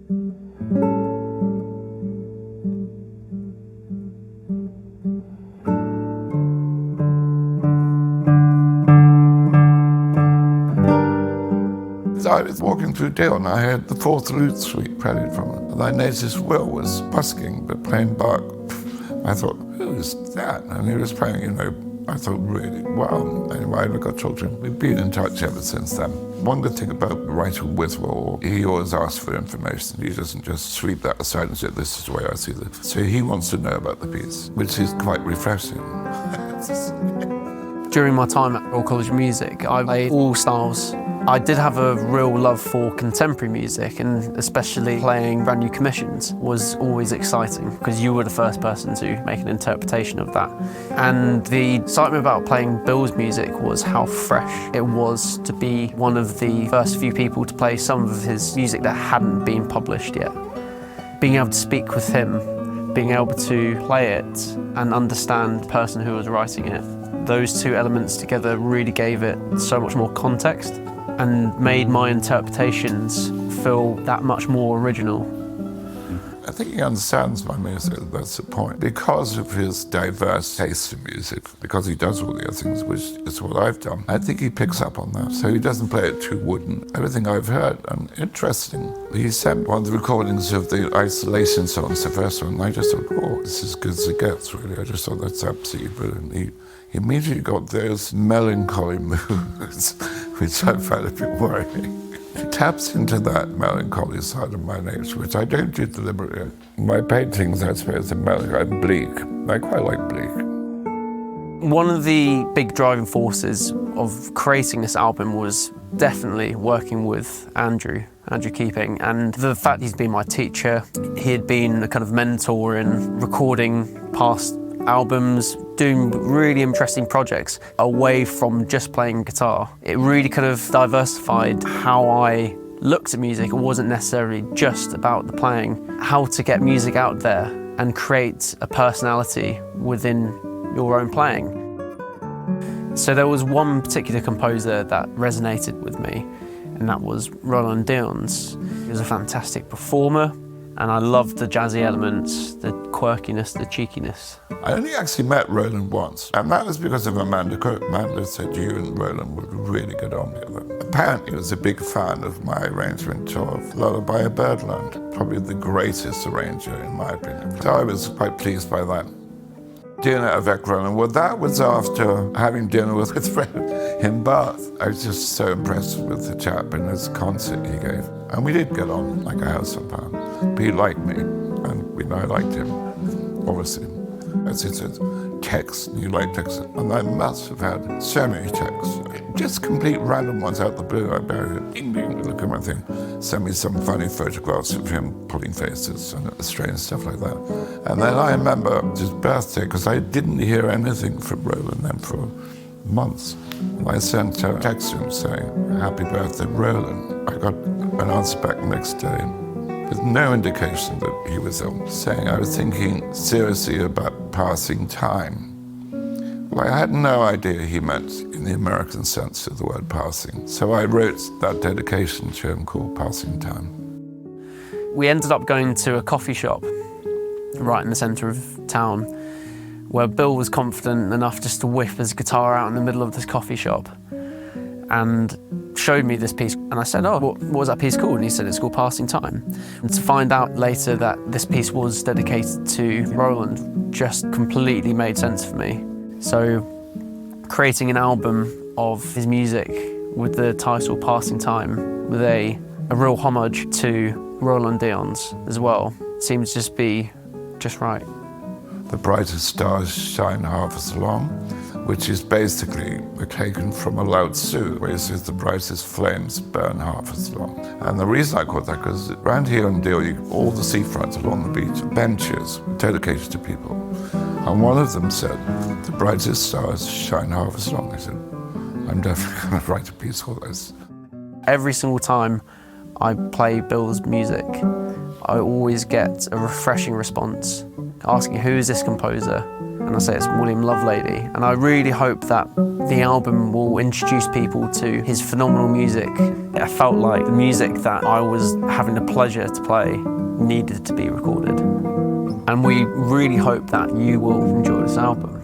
I was walking through Deal and I heard the Fourth Lute Suite prelude from it. And I noticed Will was busking but playing Bach. I thought, who is that? And he was playing, I thought, really well. Anyway, I got told to him. We've been in touch ever since then. One good thing about writing with Will, he always asks for information. He doesn't just sweep that aside and say, this is the way I see it. So he wants to know about the piece, which is quite refreshing. During my time at Royal College of Music, I played all styles. I did have a real love for contemporary music, and especially playing brand new commissions was always exciting because you were the first person to make an interpretation of that. And the excitement about playing Bill's music was how fresh it was to be one of the first few people to play some of his music that hadn't been published yet. Being able to speak with him, being able to play it and understand the person who was writing it, those two elements together really gave it so much more context and made my interpretations feel that much more original. I think he understands my music, that's the point. Because of his diverse taste in music, because he does all the other things, which is what I've done, I think he picks up on that. So he doesn't play it too wooden. Everything I've heard, and interesting, he sent one of the recordings of the Isolation songs, the first one, and I just thought, oh, this is as good as it gets, really. I just thought that's absolutely brilliant. He immediately got those melancholy moods, which I found a bit worrying. It taps into that melancholy side of my nature, which I don't do deliberately. My paintings, I suppose, are melancholy and bleak. I quite like bleak. One of the big driving forces of creating this album was definitely working with Andrew Keeping, and the fact he's been my teacher. He had been a kind of mentor in recording past albums, doing really interesting projects away from just playing guitar. It really kind of diversified how I looked at music. It wasn't necessarily just about the playing, how to get music out there and create a personality within your own playing. So there was one particular composer that resonated with me, and that was Roland Dion's. He was a fantastic performer, and I loved the jazzy elements, the quirkiness, the cheekiness. I only actually met Roland once, and that was because of Amanda Cook. Amanda said you and Roland would really get on together. Apparently he was a big fan of my arrangement of Lullaby of Birdland, probably the greatest arranger in my opinion. So I was quite pleased by that. Dinner avec Roland, well that was after having dinner with his friend in Bath. I was just so impressed with the chap and his concert he gave. And we did get on like a house on fire. But he liked me, and I liked him, obviously. As he said, texts, and you like texts. And I must have had so many texts. Just complete random ones out the blue. I buried ding ding, look at my thing. Send me some funny photographs of him pulling faces and strange stuff like that. And then I remember his birthday, because I didn't hear anything from Roland then for months. And I sent a text to him saying, happy birthday, Roland. I got an answer back the next day with no indication that he was ill, saying I was thinking seriously about passing time. Well, I had no idea he meant in the American sense of the word passing. So I wrote that dedication to him called Passing Time. We ended up going to a coffee shop right in the centre of town where Bill was confident enough just to whip his guitar out in the middle of this coffee shop and showed me this piece. And I said, oh, what was that piece called? And he said, it's called Passing Time. And to find out later that this piece was dedicated to Roland just completely made sense for me. So creating an album of his music with the title Passing Time, with a real homage to Roland Dion's as well, seems to just be just right. The brightest stars shine half as long, which is basically taken from a Lao Tzu, where he says the brightest flames burn half as long. And the reason I caught that, because around here in Deal, all the seafronts along the beach, benches dedicated to people. And one of them said, the brightest stars shine half as long. I said, I'm definitely going to write a piece for this. Every single time I play Bill's music, I always get a refreshing response, asking who is this composer? And I say it's William Lovelady. And I really hope that the album will introduce people to his phenomenal music. I felt like the music that I was having the pleasure to play needed to be recorded. And we really hope that you will enjoy this album.